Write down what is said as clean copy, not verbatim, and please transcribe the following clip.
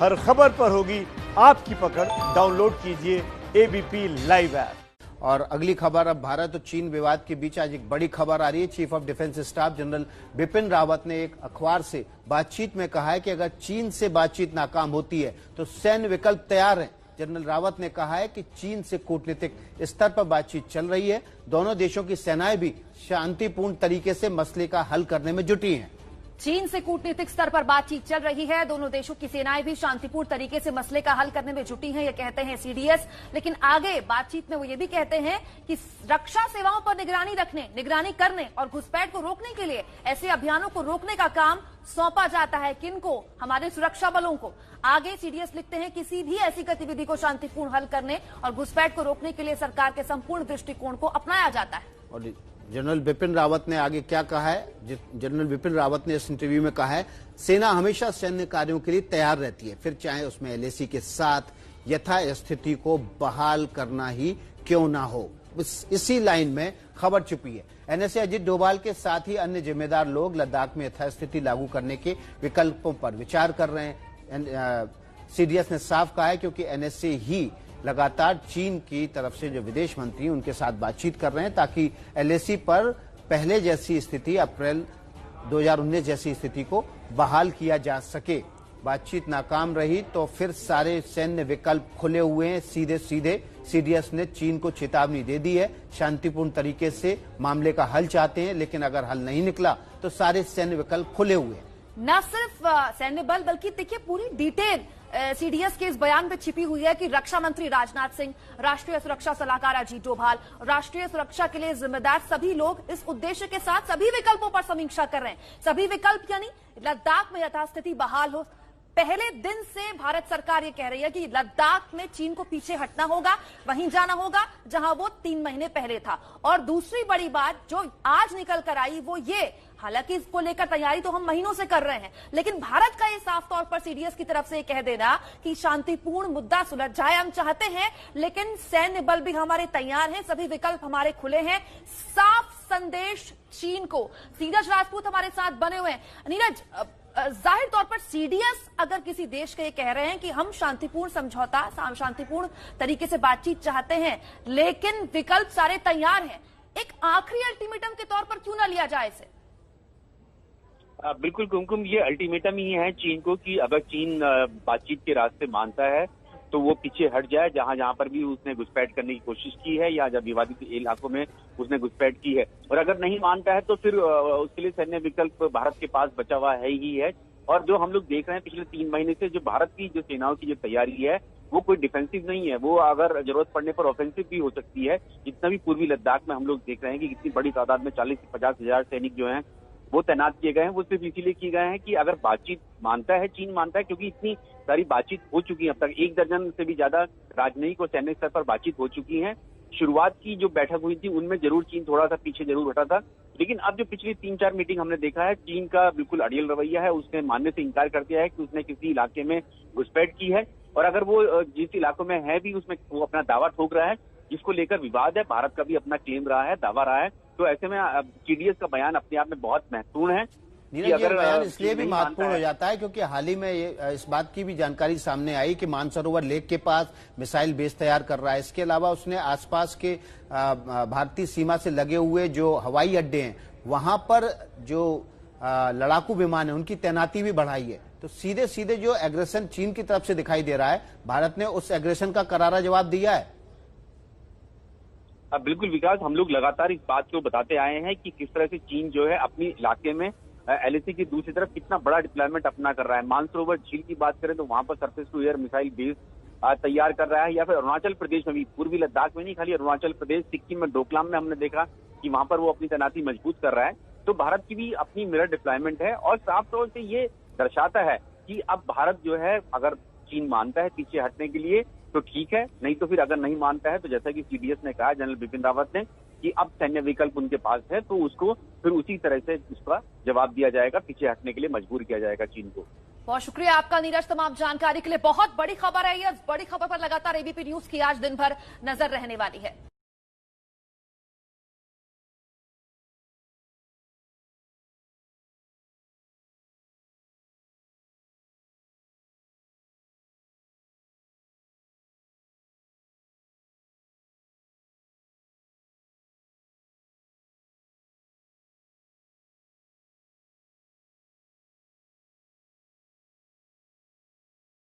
हर खबर पर होगी आपकी पकड़। डाउनलोड कीजिए एबीपी लाइव ऐप। और अगली खबर, अब भारत और चीन विवाद के बीच आज एक बड़ी खबर आ रही है। Chief of defence staff general Bipin Rawat ने एक अखबार से बातचीत में कहा है कि अगर चीन से बातचीत नाकाम होती है तो सैन्य विकल्प तैयार है। जनरल रावत ने कहा है कि चीन से कूटनीतिक स्तर पर बातचीत चल रही है। दोनों देशों की सेनाएं भी शांतिपूर्ण तरीके से मसले का हल करने में जुटी हैं। चीन से कूटनीतिक स्तर पर बातचीत चल रही है। दोनों देशों की सेनाएं भी शांतिपूर्ण तरीके से मसले का हल करने में जुटी हैं, ये कहते हैं सीडीएस। लेकिन आगे बातचीत में वो ये भी कहते हैं कि रक्षा सेवाओं पर निगरानी करने और घुसपैठ को रोकने के लिए ऐसे अभियानों को रोकने का काम सौंपा जाता है। किनको? हमारे सुरक्षा बलों को। आगे सीडीएस लिखते हैं, किसी भी ऐसी गतिविधि को शांतिपूर्ण हल करने और घुसपैठ को रोकने के लिए सरकार के संपूर्ण दृष्टिकोण को अपनाया जाता है। और जनरल बिपिन रावत ने आगे क्या कहा है? जनरल बिपिन रावत ने इस इंटरव्यू में कहा है, सेना हमेशा सैन्य कार्यों के लिए तैयार रहती है, फिर चाहे उसमें एलएसी के साथ यथास्थिति को बहाल करना ही क्यों ना हो। इसी लाइन में खबर छुपी है। एनएसए अजित डोभाल के साथ ही अन्य जिम्मेदार लोग लद्दाख में यथास्थिति लागू करने के विकल्पों पर विचार कर रहे हैं। सीडीएस ने साफ कहा है क्योंकि एनएसए ही लगातार चीन की तरफ से जो विदेश मंत्री उनके साथ बातचीत कर रहे हैं ताकि एलएसी पर पहले जैसी स्थिति, अप्रैल 2019 जैसी स्थिति को बहाल किया जा सके। बातचीत नाकाम रही तो फिर सारे सैन्य विकल्प खुले हुए हैं। सीधे सीधे सीडीएस ने चीन को चेतावनी दे दी है, शांतिपूर्ण तरीके से मामले का हल चाहते हैं, लेकिन अगर हल नहीं निकला तो सारे सैन्य विकल्प खुले हुए हैं। न सिर्फ सैन्य बल बल्कि देखिए पूरी डिटेल सीडीएस के इस बयान में छिपी हुई है कि रक्षा मंत्री राजनाथ सिंह, राष्ट्रीय सुरक्षा सलाहकार अजीत डोभाल, राष्ट्रीय सुरक्षा के लिए जिम्मेदार सभी लोग इस उद्देश्य के साथ सभी विकल्पों पर समीक्षा कर रहे हैं। सभी विकल्प यानी लद्दाख में यथास्थिति बहाल हो। पहले दिन से भारत सरकार ये कह रही है कि लद्दाख में चीन को पीछे हटना होगा, वहीं जाना होगा जहां वो 3 महीने पहले था। और दूसरी बड़ी बात जो आज निकल कर आई वो ये, हालांकि इसको लेकर तैयारी तो हम महीनों से कर रहे हैं, लेकिन भारत का ये साफ तौर पर सीडीएस की तरफ से कह देना कि शांतिपूर्ण मुद्दा सुलझ जाए हम चाहते हैं, लेकिन सैन्य बल भी हमारे तैयार हैं, सभी विकल्प हमारे खुले हैं। साफ संदेश चीन को। नीरज राजपूत हमारे साथ बने हुए हैं। नीरज, जाहिर तौर पर सीडीएस अगर किसी देश के ये कह रहे हैं कि हम शांतिपूर्ण समझौता, शांतिपूर्ण तरीके से बातचीत चाहते हैं, लेकिन विकल्प सारे तैयार हैं, एक आखिरी अल्टीमेटम के तौर पर क्यों ना लिया जाए इसे? बिल्कुल कुमकुम, ये अल्टीमेटम ही है चीन को कि अगर चीन बातचीत के रास्ते मानता है तो वो पीछे हट जाए। जहां जहां पर भी उसने घुसपैठ करने की कोशिश की है या जब विवादित इलाकों में उसने घुसपैठ की है, और अगर नहीं मानता है तो फिर उसके लिए सैन्य विकल्प भारत के पास बचा हुआ है ही है। और जो हम लोग देख रहे हैं पिछले 3 महीने से, जो भारत की जो सेनाओं की जो तैयारी है वो कोई डिफेंसिव नहीं है, वो अगर जरूरत पड़ने पर ऑफेंसिव भी हो सकती है। जितना भी पूर्वी लद्दाख में हम लोग देख रहे हैं कि कितनी बड़ी तादाद में 40 से 50 हजार सैनिक जो हैं वो तैनात किए गए हैं। वो सिर्फ इसीलिए किए गए हैं कि अगर बातचीत मानता है, चीन मानता है, क्योंकि इतनी सारी बातचीत हो चुकी है अब तक, 1 दर्जन से भी ज्यादा राजनयिक और सैन्य स्तर पर बातचीत हो चुकी है। शुरुआत की जो बैठक हुई थी उनमें जरूर चीन थोड़ा सा पीछे जरूर हटा था, लेकिन अब जो पिछली 3-4 मीटिंग हमने देखा है, चीन का बिल्कुल अड़ियल रवैया है। उसने मानने से इनकार कर दिया है कि उसने किसी इलाके में घुसपैठ की है, और अगर वो जिस इलाकों में है भी उसमें वो अपना दावा ठोक रहा है, जिसको लेकर विवाद है। भारत का भी अपना क्लेम रहा है, दावा रहा है। तो ऐसे में सीडीएस का बयान अपने आप में बहुत महत्वपूर्ण है। नीरज, ये बयान इसलिए भी महत्वपूर्ण हो जाता है क्योंकि हाल ही में इस बात की भी जानकारी सामने आई कि मानसरोवर लेक के पास मिसाइल बेस तैयार कर रहा है। इसके अलावा उसने आसपास के भारतीय सीमा से लगे हुए जो हवाई अड्डे हैं वहां पर जो लड़ाकू विमान है उनकी तैनाती भी बढ़ाई है। तो सीधे सीधे जो एग्रेशन चीन की तरफ से दिखाई दे रहा है, भारत ने उस एग्रेशन का करारा जवाब दिया है। बिल्कुल विकास, हम लोग लगातार इस बात को बताते आए हैं कि किस तरह से चीन जो है अपनी इलाके में एलएसी की दूसरी तरफ कितना बड़ा डिप्लॉयमेंट अपना कर रहा है। मानसरोवर झील की बात करें तो वहां पर surface to air missile base तैयार कर रहा है, या फिर अरुणाचल प्रदेश में भी, पूर्वी लद्दाख में नहीं, खाली अरुणाचल प्रदेश, सिक्किम में डोकलाम में हमने देखा कि वहां पर वो अपनी तैनाती मजबूत कर रहा है। तो भारत की भी अपनी मिरर डिप्लॉयमेंट है, और साफ तौर से ये दर्शाता है कि अब भारत जो है, अगर चीन मानता है पीछे हटने के लिए तो ठीक है, नहीं तो फिर अगर नहीं मानता है तो जैसा कि सीडीएस ने कहा, जनरल बिपिन रावत ने, कि अब सैन्य विकल्प उनके पास है तो उसको फिर उसी तरह से उसका जवाब दिया जाएगा, पीछे हटने के लिए मजबूर किया जाएगा चीन को। बहुत शुक्रिया आपका नीरज, तमाम जानकारी के लिए। बहुत बड़ी खबर है ये, बड़ी खबर पर लगातार एबीपी न्यूज की आज दिन भर नजर रहने वाली है।